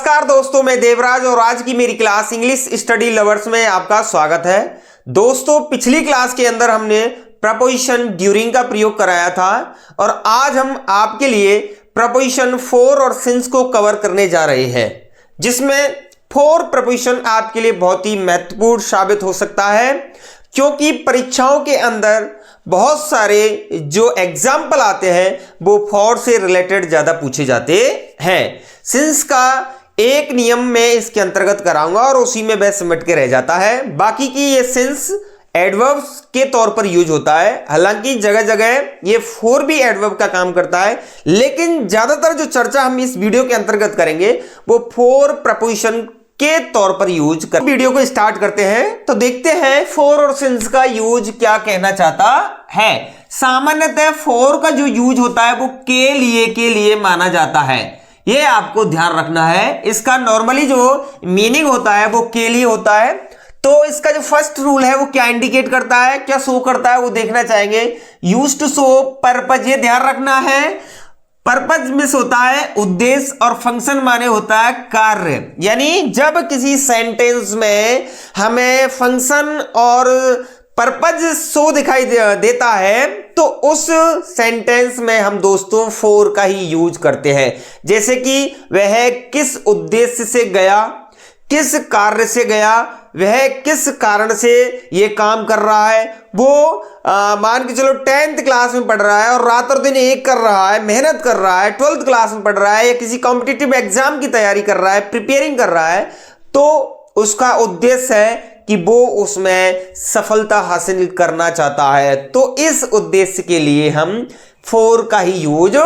नमस्कार दोस्तों, मैं देवराज और आज की मेरी क्लास इंग्लिश स्टडी लवर्स में आपका स्वागत है। दोस्तों, पिछली क्लास के अंदर हमने प्रपोजिशन ड्यूरिंग का प्रयोग कराया था और आज हम आपके लिए प्रपोजिशन फॉर और सिंस को कवर करने जा रहे हैं, जिसमें फॉर प्रपोजिशन आपके लिए बहुत ही महत्वपूर्ण साबित हो सकता है, क्योंकि परीक्षाओं के अंदर बहुत सारे जो एग्जाम्पल आते हैं वो फॉर से रिलेटेड ज्यादा पूछे जाते हैं। सिंस का एक नियम मैं इसके अंतर्गत कराऊंगा और उसी में वह सिमट के रह जाता है। बाकी की ये सिंस एडवर्ब्स के तौर पर यूज होता है, हालांकि जगह जगह ये फॉर भी एडवर्ब का काम करता है, लेकिन ज्यादातर जो चर्चा हम इस वीडियो के अंतर्गत करेंगे वो फॉर प्रपोजिशन के तौर पर यूज कर। वीडियो को स्टार्ट करते हैं तो देखते हैं फॉर और सिंस का यूज क्या कहना चाहता है। सामान्यतः फॉर का जो यूज होता है वो के लिए माना जाता है, ये आपको ध्यान रखना है। इसका नॉर्मली जो मीनिंग होता है वो के लिए होता है। तो इसका जो फर्स्ट रूल है वो क्या इंडिकेट करता है, क्या शो करता है, वो देखना चाहेंगे। यूज टू शो पर्पज, ये ध्यान रखना है। पर्पज मिस होता है उद्देश्य और फंक्शन माने होता है कार्य। यानी जब किसी सेंटेंस में हमें फंक्शन और पर्पज शो दिखाई देता है तो उस सेंटेंस में हम दोस्तों फॉर का ही यूज करते हैं। जैसे कि वह किस उद्देश्य से गया, किस कार्य से गया, वह किस कारण से ये काम कर रहा है। वो मान के चलो 10th क्लास में पढ़ रहा है और रात और दिन एक कर रहा है, मेहनत कर रहा है, 12th क्लास में पढ़ रहा है या किसी कॉम्पिटिटिव एग्जाम की तैयारी कर रहा है, प्रिपेयरिंग कर रहा है, तो उसका उद्देश्य है कि वो उसमें सफलता हासिल करना चाहता है। तो इस उद्देश्य के लिए हम फॉर का ही यूज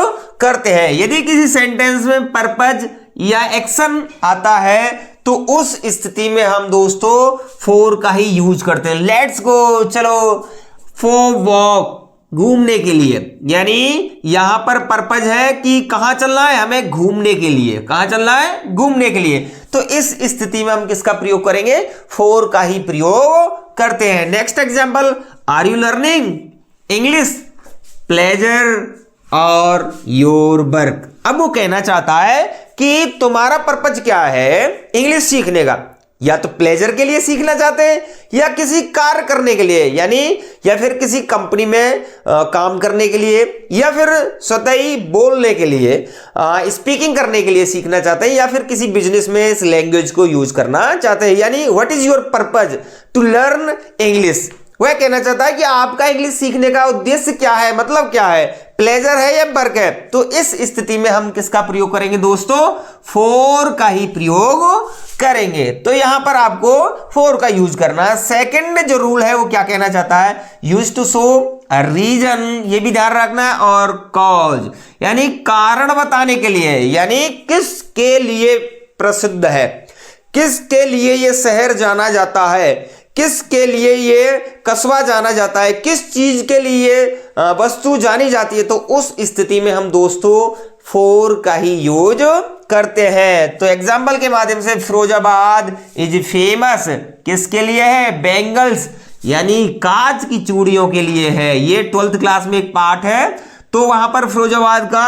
करते हैं। यदि किसी सेंटेंस में पर्पज या एक्शन आता है तो उस स्थिति में हम दोस्तों फॉर का ही यूज करते हैं। लेट्स गो, चलो फॉर वॉक, घूमने के लिए। यानी यहां पर पर्पज है कि कहां चलना है, हमें घूमने के लिए। कहां चलना है, घूमने के लिए। तो इस स्थिति में हम किसका प्रयोग करेंगे, फॉर का ही प्रयोग करते हैं। Next example, are you learning English pleasure और योर वर्क। अब वो कहना चाहता है कि तुम्हारा पर्पज क्या है इंग्लिश सीखने का, या तो प्लेजर के लिए सीखना चाहते हैं या किसी कार्य करने के लिए, यानी या फिर किसी कंपनी में काम करने के लिए, या फिर स्वतः ही बोलने के लिए, स्पीकिंग करने के लिए सीखना चाहते हैं, या फिर किसी बिजनेस में इस लैंग्वेज को यूज करना चाहते हैं। यानी what is your purpose to learn English. वह कहना चाहता है कि आपका इंग्लिश सीखने का उद्देश्य क्या है, मतलब क्या है, प्लेजर है या वर्क है। तो इस स्थिति में हम किसका प्रयोग करेंगे दोस्तों, फॉर का ही प्रयोग करेंगे। तो यहां पर आपको फॉर का यूज करना है। सेकंड जो रूल है वो क्या कहना चाहता है, use to show a reason, ये भी ध्यान रखना है, और कॉज यानी कारण बताने के लिए। यानी किसके लिए प्रसिद्ध है, किसके लिए ये शहर जाना जाता है, किसके लिए ये कस्बा जाना जाता है, किस चीज के लिए वस्तु जानी जाती है। तो उस स्थिति में हम दोस्तों फॉर का ही यूज करते हैं। तो एग्जाम्पल के माध्यम से, फिरोजाबाद इज फेमस किसके लिए है, बैंगल्स यानी कांच की चूड़ियों के लिए है। ये 12th क्लास में एक पार्ट है, तो वहां पर फिरोजाबाद का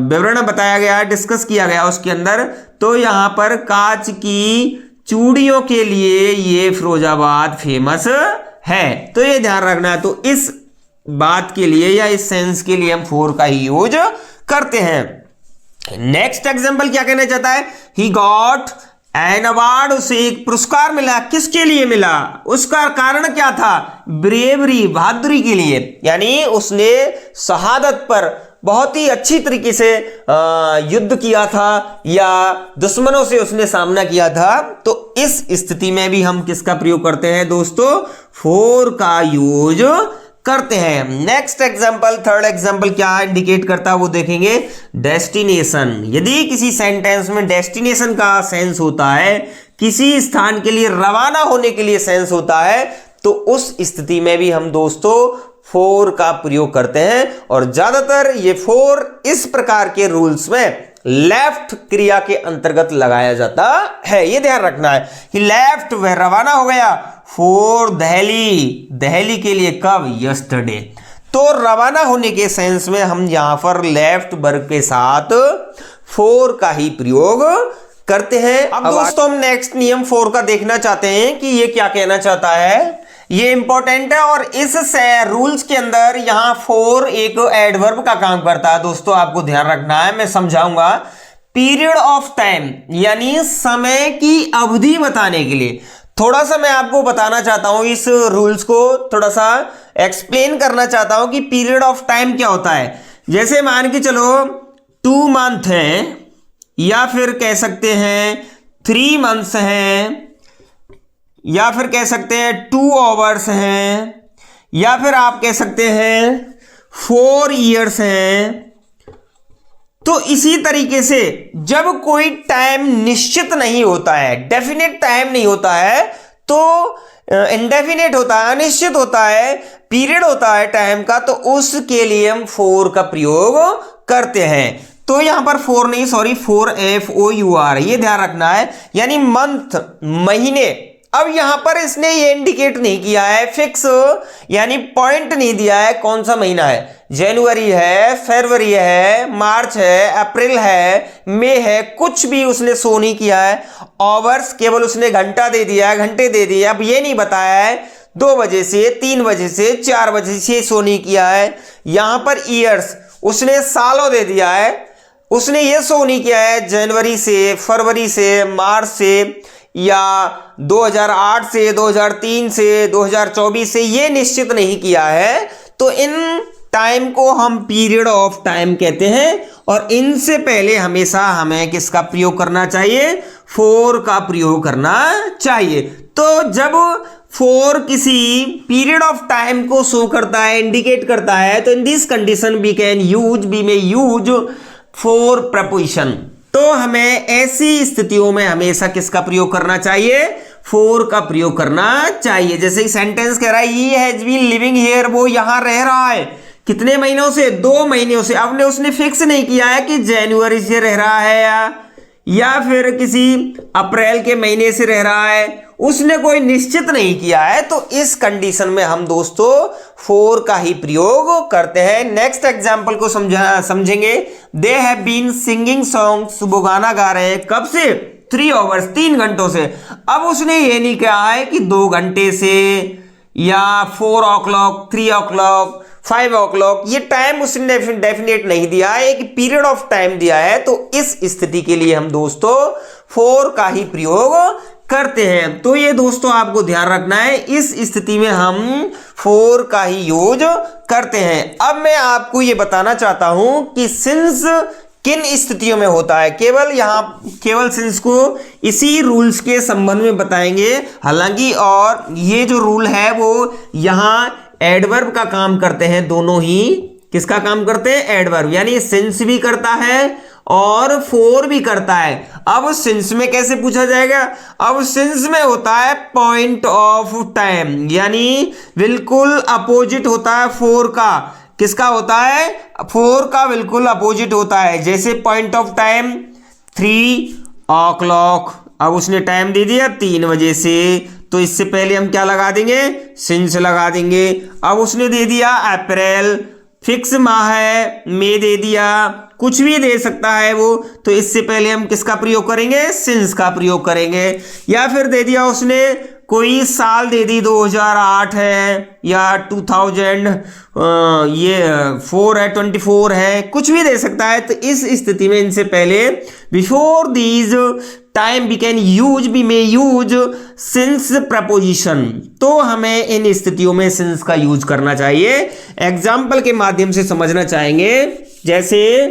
विवरण बताया गया, डिस्कस किया गया उसके अंदर। तो यहां पर कांच की चूड़ियों के लिए ये फिरोजाबाद फेमस है, तो ये ध्यान रखना है। तो इस बात के लिए या इस सेंस के लिए हम फॉर का ही यूज करते हैं। नेक्स्ट एग्जांपल क्या कहना चाहता है, ही गॉट एन अवार्ड, उसे एक पुरस्कार मिला। किसके लिए मिला, उसका कारण क्या था, ब्रेवरी, बहादुरी के लिए। यानी उसने शहादत पर बहुत ही अच्छी तरीके से युद्ध किया था या दुश्मनों से उसने सामना किया था। तो इस स्थिति में भी हम किसका प्रयोग करते हैं दोस्तों, फॉर का यूज करते हैं। नेक्स्ट एग्जांपल, थर्ड एग्जांपल क्या इंडिकेट करता है वो देखेंगे, डेस्टिनेशन। यदि किसी सेंटेंस में डेस्टिनेशन का सेंस होता है, किसी स्थान के लिए रवाना होने के लिए सेंस होता है, तो उस स्थिति में भी हम दोस्तों फॉर का प्रयोग करते हैं। और ज्यादातर ये फॉर इस प्रकार के रूल्स में लेफ्ट क्रिया के अंतर्गत लगाया जाता है, ये ध्यान रखना है कि लेफ्ट, वह रवाना हो गया फॉर दिल्ली, दिल्ली के लिए कब, यस्टरडे। तो रवाना होने के सेंस में हम यहां पर लेफ्ट वर्ब के साथ फोर का ही प्रयोग करते हैं। अब दोस्तों हम नेक्स्ट नियम 4 का देखना चाहते हैं कि ये क्या कहना चाहता है। ये इंपॉर्टेंट है और इस रूल्स के अंदर यहां 4 एक एडवर्ब का काम करता है। दोस्तों आपको ध्यान रखना है, मैं समझाऊंगा। पीरियड ऑफ टाइम यानी समय की अवधि बताने के लिए थोड़ा सा मैं आपको बताना चाहता हूं, इस रूल्स को थोड़ा सा एक्सप्लेन करना चाहता हूं कि पीरियड ऑफ टाइम क्या होता है। जैसे मान के चलो 2 मंथ है, या फिर कह सकते हैं 3 मंथ्स हैं, या फिर कह सकते हैं 2 आवर्स हैं, या फिर आप कह सकते हैं 4 इयर्स हैं। तो इसी तरीके से जब कोई टाइम निश्चित नहीं होता है, डेफिनेट टाइम नहीं होता है, तो इनडेफिनेट होता है, अनिश्चित होता है, पीरियड होता है टाइम का, तो उसके लिए हम 4 का प्रयोग करते हैं। तो यहां पर 4 नहीं, सॉरी 4FOUR, ये ध्यान रखना है, यानी मंथ, महीने। अब यहां पर इसने ये इंडिकेट नहीं किया है, फिक्स यानी पॉइंट नहीं दिया है कौन सा महीना है, जनवरी है, फरवरी है, मार्च है, अप्रैल है, मई है, कुछ भी उसने शो नहीं किया है। आवर्स केवल उसने घंटा दे दिया है, घंटे दे दिए। अब ये नहीं बताया है 2 बजे से, 3 बजे से, 4 बजे से शो नहीं किया है। यहां पर ईयर्स उसने सालों दे दिया है, उसने ये शो नहीं किया है जनवरी से, फरवरी से, मार्च से, या 2008 से, 2003 से, 2024 से, ये निश्चित नहीं किया है। तो इन टाइम को हम पीरियड ऑफ टाइम कहते हैं और इनसे पहले हमेशा हमें किसका प्रयोग करना चाहिए, 4 का प्रयोग करना चाहिए। तो जब 4 किसी पीरियड ऑफ टाइम को शो करता है, इंडिकेट करता है, तो इन दिस कंडीशन वी में यूज 4 प्रपोजिशन। तो हमें ऐसी स्थितियों में हमेशा किसका प्रयोग करना चाहिए, 4 का प्रयोग करना चाहिए। जैसे सेंटेंस कह रहा है he has been living here, वो यहां रह रहा है कितने महीनों से, 2 महीनों से। अब उसने फिक्स नहीं किया है कि जनवरी से रह रहा है या फिर किसी अप्रैल के महीने से रह रहा है, उसने कोई निश्चित नहीं किया है। तो इस कंडीशन में हम दोस्तों 4 का ही प्रयोग करते हैं। नेक्स्ट एग्जांपल को समझेंगे। They have been singing songs, वो गाना गा रहे हैं कब से, 3 आवर्स, 3 घंटों से। अब उसने ये नहीं कहा है कि 2 घंटे से या 4 o'clock, 3 o'clock, 5 o'clock, ये टाइम उसने डेफिनेट नहीं दिया है, एक पीरियड ऑफ टाइम दिया है। तो इस स्थिति के लिए हम दोस्तों 4 का ही प्रयोग करते हैं। तो ये दोस्तों आपको ध्यान रखना है, इस स्थिति में हम 4 का ही यूज करते हैं। अब मैं आपको ये बताना चाहता हूं कि सिंस किन स्थितियों में होता है। केवल सिंस को इसी रूल्स के संबंध में बताएंगे। हालांकि और ये जो रूल है वो यहां एडवर्ब का काम करते हैं, दोनों ही किसका काम करते हैं, एडवर्ब, यानी सिंस भी करता है और 4 भी करता है। अब सिंस में कैसे पूछा जाएगा, अब सिंस में होता है पॉइंट ऑफ टाइम, यानी बिल्कुल अपोजिट होता है 4 का। किसका होता है, 4 का बिल्कुल अपोजिट होता है। जैसे पॉइंट ऑफ टाइम 3 o'clock, अब उसने टाइम दे दिया 3 बजे से, तो इससे पहले हम क्या लगा देंगे, सिंस लगा देंगे। अब उसने दे दिया अप्रैल, फिक्स माह है, मई दे दिया, कुछ भी दे सकता है वो, तो इससे पहले हम किसका प्रयोग करेंगे, सिंस का प्रयोग करेंगे। या फिर दे दिया उसने कोई साल दे दी, 2008 है या 2000, ये 4 है, 24 है, कुछ भी दे सकता है। तो इस स्थिति में इनसे पहले before these time we may use since preposition. तो हमें इन स्थितियों में सिंस का यूज करना चाहिए। एग्जाम्पल के माध्यम से समझना चाहेंगे। जैसे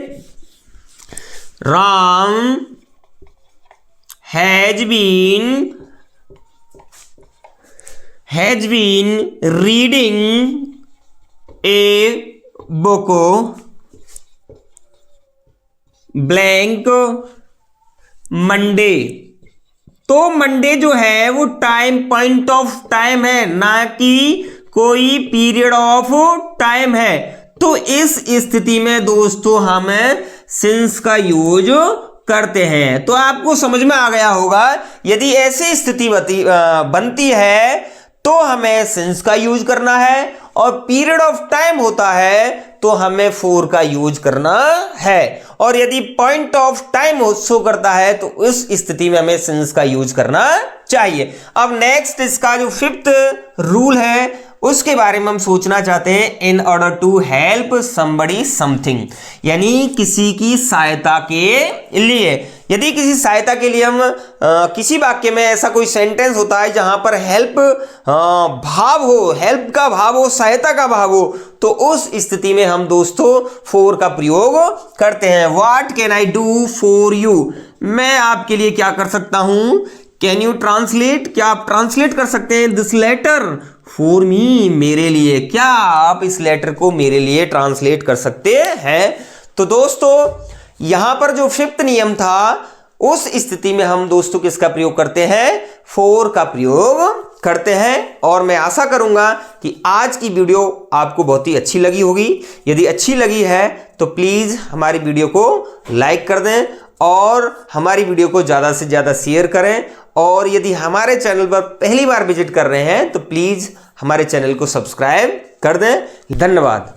Ram has been reading a book blank Monday. तो मंडे जो है वो टाइम, पॉइंट ऑफ टाइम है, ना कि कोई पीरियड ऑफ टाइम है। तो इस स्थिति में दोस्तों हम सिंस का यूज करते हैं। तो आपको समझ में आ गया होगा, यदि ऐसी स्थिति बनती है तो हमें सिंस का यूज करना है, और पीरियड ऑफ टाइम होता है तो हमें फोर का यूज करना है, और यदि पॉइंट ऑफ टाइम शो करता है तो उस स्थिति में हमें सिंस का यूज करना चाहिए। अब नेक्स्ट इसका जो फिफ्थ रूल है उसके बारे में हम सोचना चाहते हैं। In order to help somebody something, यानी किसी की सहायता के लिए। यदि किसी सहायता के लिए हम किसी वाक्य में ऐसा कोई सेंटेंस होता है जहां पर हेल्प भाव हो, हेल्प का भाव हो, सहायता का भाव हो, तो उस स्थिति में हम दोस्तों फोर का प्रयोग करते हैं। What can I do for you, मैं आपके लिए क्या कर सकता हूं। कैन यू ट्रांसलेट, क्या आप ट्रांसलेट कर सकते हैं दिस लेटर फॉर मी, मेरे लिए। क्या आप इस लेटर को मेरे लिए ट्रांसलेट कर सकते हैं। तो दोस्तों यहां पर जो फिफ्थ नियम था उस स्थिति में हम दोस्तों किसका प्रयोग करते हैं, फोर का प्रयोग करते हैं। और मैं आशा करूंगा कि आज की वीडियो आपको बहुत ही अच्छी लगी होगी। यदि अच्छी लगी है तो प्लीज हमारी वीडियो को लाइक कर दें और हमारी वीडियो को ज्यादा से ज्यादा शेयर करें। और यदि हमारे चैनल पर पहली बार विजिट कर रहे हैं तो प्लीज हमारे चैनल को सब्सक्राइब कर दें। धन्यवाद।